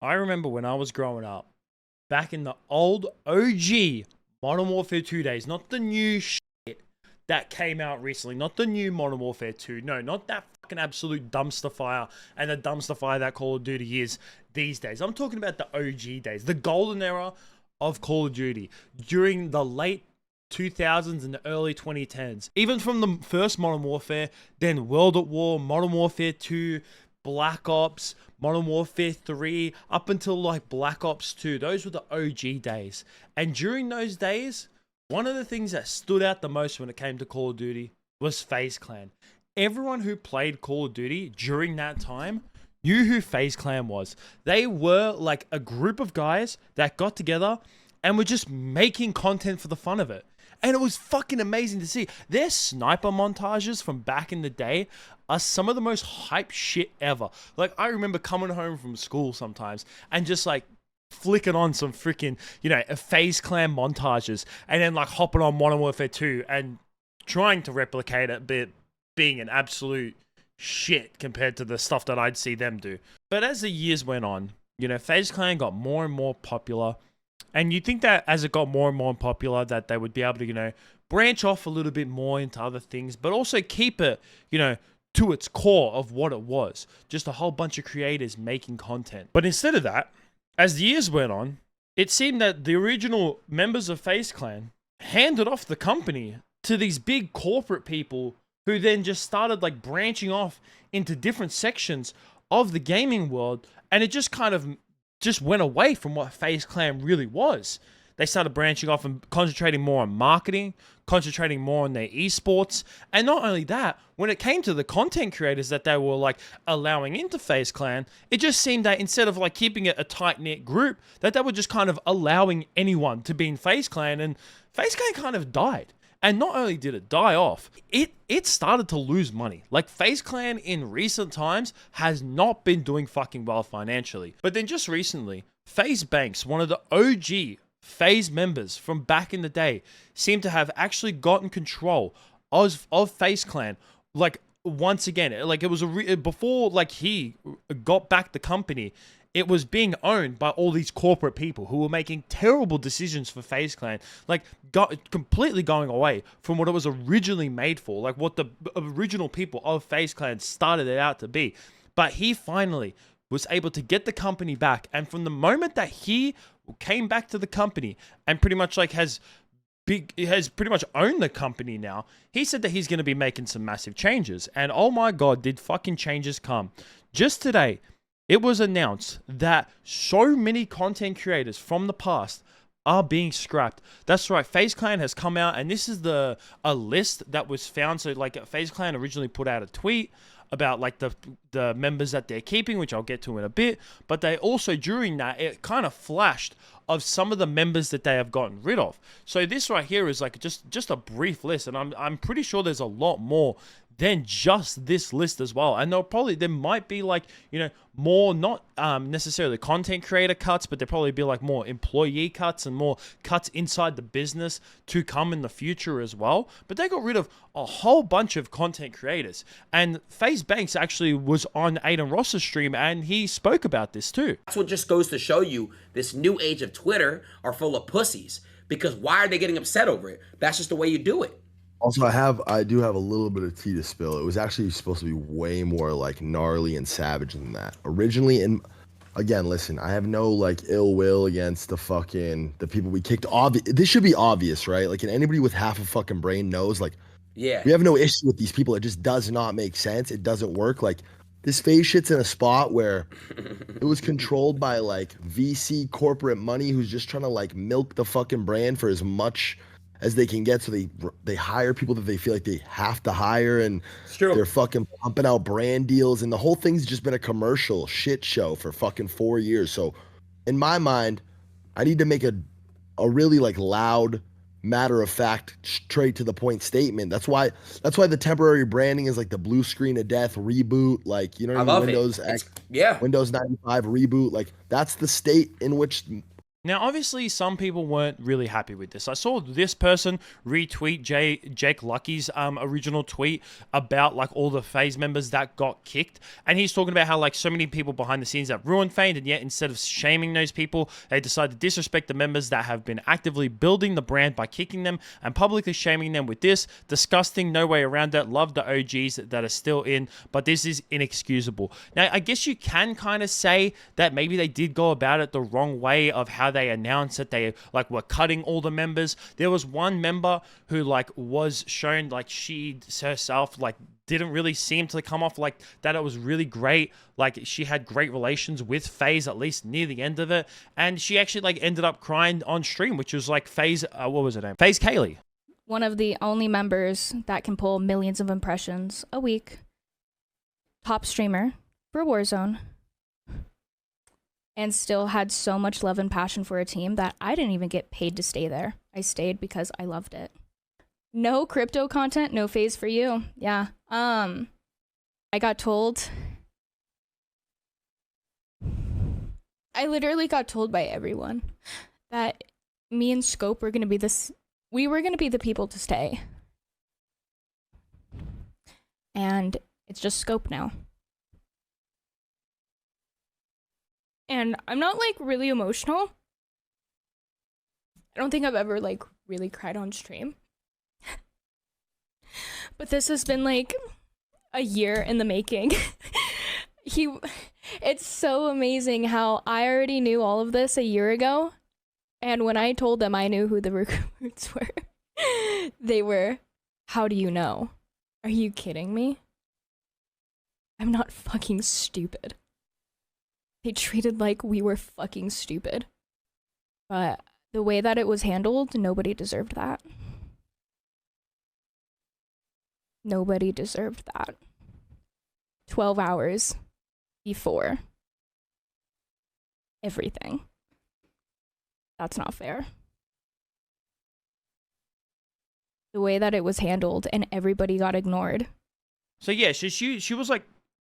I remember when I was growing up, back in the old OG Modern Warfare 2 days, not the new shit that came out recently, not the new Modern Warfare 2, no, not that fucking absolute dumpster fire and the dumpster fire that Call of Duty is these days. I'm talking about the OG days, the golden era of Call of Duty during the late 2000s and the early 2010s. Even from the first Modern Warfare, then World at War, Modern Warfare 2, Black Ops, Modern Warfare 3, up until like Black Ops 2. Those were the OG days. And during those days, one of the things that stood out the most when it came to Call of Duty was FaZe Clan. Everyone who played Call of Duty during that time knew who FaZe Clan was. They were like a group of guys that got together and were just making content for the fun of it. And it was fucking amazing to see. Their sniper montages from back in the day are some of the most hype shit ever. Like, I remember coming home from school sometimes and just like flicking on some freaking, FaZe Clan montages and then like hopping on Modern Warfare 2 and trying to replicate it, but being an absolute shit compared to the stuff that I'd see them do. But as the years went on, FaZe Clan got more and more popular. And you think that as it got more and more popular, that they would be able to, branch off a little bit more into other things, but also keep it, to its core of what it was. Just a whole bunch of creators making content. But instead of that, as the years went on, it seemed that the original members of FaZe Clan handed off the company to these big corporate people who then just started like branching off into different sections of the gaming world. And it just kind of just went away from what FaZe Clan really was. They started branching off and concentrating more on marketing, concentrating more on their esports. And not only that, when it came to the content creators that they were like allowing into FaZe Clan, it just seemed that instead of like keeping it a tight-knit group, that they were just kind of allowing anyone to be in FaZe Clan, and FaZe Clan kind of died. And not only did it die off, it started to lose money. Like, FaZe Clan in recent times has not been doing fucking well financially. But then just recently, FaZe Banks, one of the OG FaZe members from back in the day, seemed to have actually gotten control of FaZe Clan. Like, once again, like it was before like he got back the company, it was being owned by all these corporate people who were making terrible decisions for FaZe Clan, like completely going away from what it was originally made for, like what the original people of FaZe Clan started it out to be. But he finally was able to get the company back, and from the moment that he came back to the company and pretty much like has pretty much owned the company now, he said that he's going to be making some massive changes. And oh my god, did fucking changes come. Just today, it was announced that so many content creators from the past are being scrapped. That's right, FaZe Clan has come out, and this is a list that was found. So like FaZe Clan originally put out a tweet about like the members that they're keeping, which I'll get to in a bit. But they also, during that, it kind of flashed of some of the members that they have gotten rid of. So this right here is like just a brief list, and I'm pretty sure there's a lot more than just this list as well. And there might be like, more not necessarily content creator cuts, but there probably be like more employee cuts and more cuts inside the business to come in the future as well. But they got rid of a whole bunch of content creators. And FaZe Banks actually was on Aiden Ross's stream, and he spoke about this too. That's what just goes to show you this new age of Twitter are full of pussies. Because why are they getting upset over it? That's just the way you do it. Also, I do have a little bit of tea to spill. It was actually supposed to be way more like gnarly and savage than that. Originally, and again, listen, I have no like ill will against the people we kicked. This should be obvious, right? Like, and anybody with half a fucking brain knows, like, yeah, we have no issue with these people. It just does not make sense. It doesn't work. Like, this FaZe shit's in a spot where it was controlled by like VC corporate money who's just trying to like milk the fucking brand for as much as they can get, so they hire people that they feel like they have to hire, and they're fucking pumping out brand deals, and the whole thing's just been a commercial shit show for fucking 4 years. So in my mind, I need to make a really like loud, matter of fact, straight to the point statement. That's why the temporary branding is like the blue screen of death reboot, like, I love Windows it. Windows 95 reboot. Like, that's the state in which Now, obviously, some people weren't really happy with this. I saw this person retweet Jake Lucky's original tweet about like all the FaZe members that got kicked, and he's talking about how like so many people behind the scenes that ruined FaZe, and yet instead of shaming those people, they decide to disrespect the members that have been actively building the brand by kicking them and publicly shaming them with this. Disgusting, no way around it. Love the OGs that are still in, but this is inexcusable. Now, I guess you can kind of say that maybe they did go about it the wrong way of how they announced that they like were cutting all the members. There was one member who like was shown like she herself like didn't really seem to come off like that it was really great. Like she had great relations with FaZe at least near the end of it, and she actually like ended up crying on stream, which was like FaZe what was her name? FaZe Kaylee. One of the only members that can pull millions of impressions a week. Top streamer for Warzone. And still had so much love and passion for a team that I didn't even get paid to stay there. I stayed because I loved it. No crypto content, no FaZe for you. Yeah. I got told. I literally got told by everyone that me and Scope were gonna be we were gonna be the people to stay. And it's just Scope now. And I'm not like really emotional. I don't think I've ever like really cried on stream. But this has been like a year in the making. It's so amazing how I already knew all of this a year ago. And when I told them I knew who the recruits were, they were, how do you know? Are you kidding me? I'm not fucking stupid. They treated like we were fucking stupid. But the way that it was handled, nobody deserved that. Nobody deserved that. 12 hours before everything. That's not fair. The way that it was handled and everybody got ignored. So yeah, she was like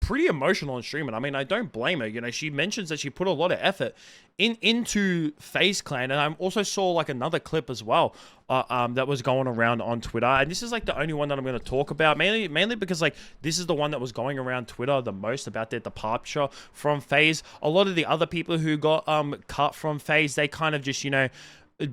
pretty emotional on stream, and I mean, I don't blame her. You know, she mentions that she put a lot of effort into FaZe Clan, and I also saw like another clip as well that was going around on Twitter, and this is like the only one that I'm going to talk about, mainly because like this is the one that was going around Twitter the most about their departure from FaZe. A lot of the other people who got cut from FaZe, they kind of just, you know,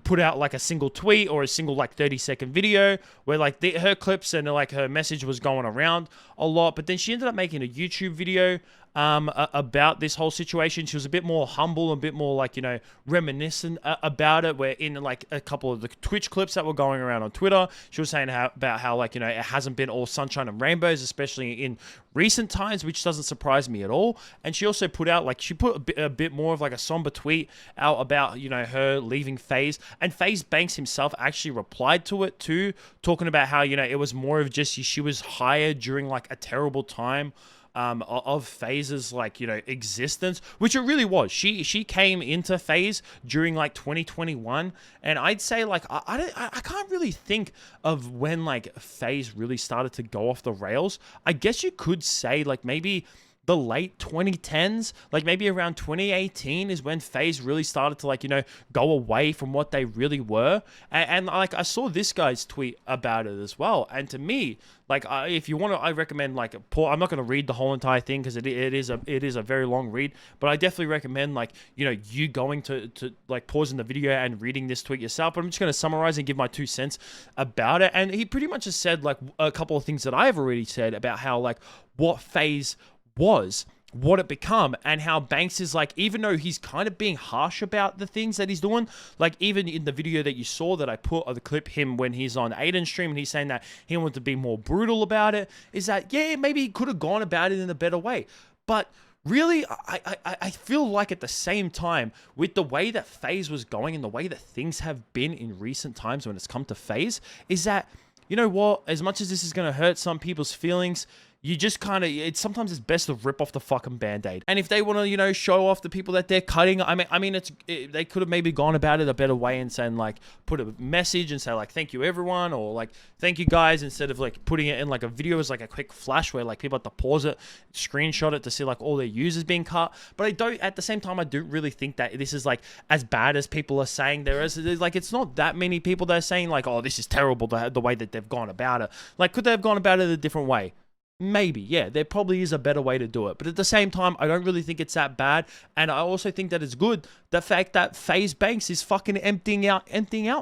put out like a single tweet or a single like 30-second video where like her clips and like her message was going around a lot, but then she ended up making a YouTube video about this whole situation. She was a bit more humble, a bit more like, you know, reminiscent about it, where in like a couple of the Twitch clips that were going around on Twitter, she was saying about how like, you know, it hasn't been all sunshine and rainbows, especially in recent times, which doesn't surprise me at all. And she also put out like, she put a bit more of like a somber tweet out about, you know, her leaving FaZe, and FaZe Banks himself actually replied to it too, talking about how, you know, it was more of just she was hired during like a terrible time of FaZe's like, you know, existence, which it really was. She came into FaZe during like 2021, and I'd say like I can't really think of when like FaZe really started to go off the rails. I guess you could say like maybe the late 2010s, like maybe around 2018 is when FaZe really started to like, you know, go away from what they really were. And like I saw this guy's tweet about it as well. And to me, like if you want to, I recommend like I'm not going to read the whole entire thing because it is a very long read, but I definitely recommend like, you know, you going to like pausing the video and reading this tweet yourself. But I'm just going to summarize and give my 2 cents about it. And he pretty much just said like a couple of things that I've already said about how like what FaZe was, what it become, and how Banks is like, even though he's kind of being harsh about the things that he's doing, like even in the video that you saw that I put of the clip him when he's on Aiden's stream and he's saying that he wanted to be more brutal about it, is that yeah, maybe he could have gone about it in a better way. But really, I feel like at the same time, with the way that FaZe was going and the way that things have been in recent times when it's come to FaZe, is that, you know what, as much as this is going to hurt some people's feelings, you just kind of, sometimes it's best to rip off the fucking band-aid. And if they want to, you know, show off the people that they're cutting, I mean, they could have maybe gone about it a better way and saying like, put a message and say like, thank you everyone, or like, thank you guys, instead of like putting it in like a video as like a quick flash where like people have to pause it, screenshot it to see like all their users being cut. But I don't, at the same time, I don't really think that this is like as bad as people are saying there is. Like, it's not that many people that are saying like, oh, this is terrible, the way that they've gone about it. Like, could they have gone about it a different way? Maybe, yeah, there probably is a better way to do it. But at the same time, I don't really think it's that bad. And I also think that it's good, the fact that FaZe Banks is fucking emptying out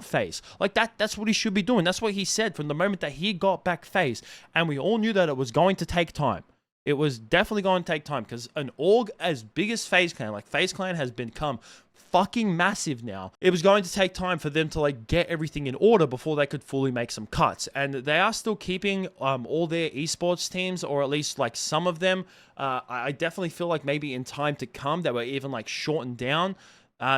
FaZe. Like, that's what he should be doing. That's what he said from the moment that he got back FaZe. And we all knew that it was going to take time. It was definitely going to take time, because an org as big as FaZe Clan, like FaZe Clan has become fucking massive now. It was going to take time for them to like get everything in order before they could fully make some cuts. And they are still keeping all their esports teams, or at least like some of them. I definitely feel like maybe in time to come they were even like shortened down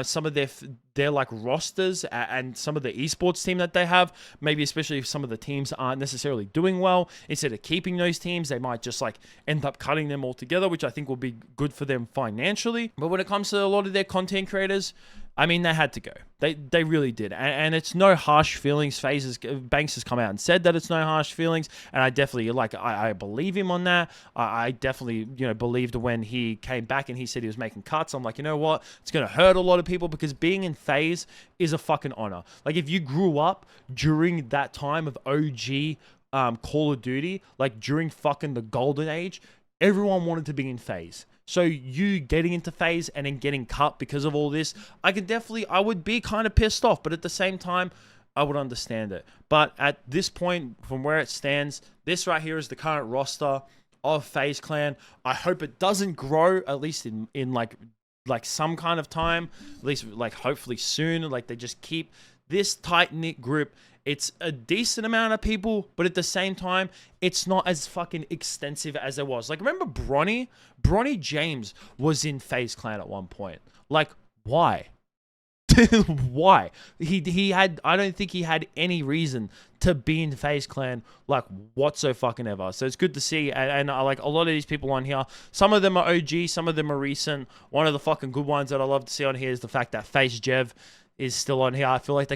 some of their like rosters and some of the esports team that they have. Maybe especially if some of the teams aren't necessarily doing well, instead of keeping those teams, they might just like end up cutting them all together, which I think will be good for them financially. But when it comes to a lot of their content creators, I mean, they had to go. They really did. And it's no harsh feelings. Banks has come out and said that it's no harsh feelings. And I definitely, like, I believe him on that. I definitely, you know, believed when he came back and he said he was making cuts. I'm like, you know what? It's going to hurt a lot of people, because being in FaZe is a fucking honor. Like, if you grew up during that time of OG Call of Duty, like during fucking the golden age, everyone wanted to be in FaZe. So you getting into FaZe and then getting cut because of all this, I would be kind of pissed off, but at the same time, I would understand it. But at this point, from where it stands, this right here is the current roster of FaZe Clan. I hope it doesn't grow, at least in like some kind of time, at least like hopefully soon. Like, they just keep this tight-knit group. It's a decent amount of people, but at the same time, it's not as fucking extensive as it was. Like, remember Bronny? Bronny James was in FaZe Clan at one point. Like, why? Why? He had, I don't think he had any reason to be in FaZe Clan, like, whatso fucking ever. So it's good to see. And I like a lot of these people on here. Some of them are OG, some of them are recent. One of the fucking good ones that I love to see on here is the fact that FaZe Jev is still on here. I feel like they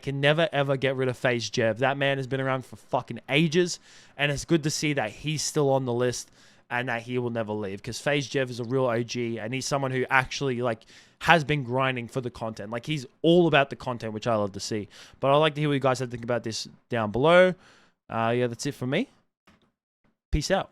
can never ever get rid of FaZe Jev. That man has been around for fucking ages, and it's good to see that he's still on the list and that he will never leave, because FaZe Jev is a real OG, and he's someone who actually like has been grinding for the content. Like, he's all about the content, which I love to see. But I'd like to hear what you guys have to think about this down below. Yeah, that's it from me. Peace out.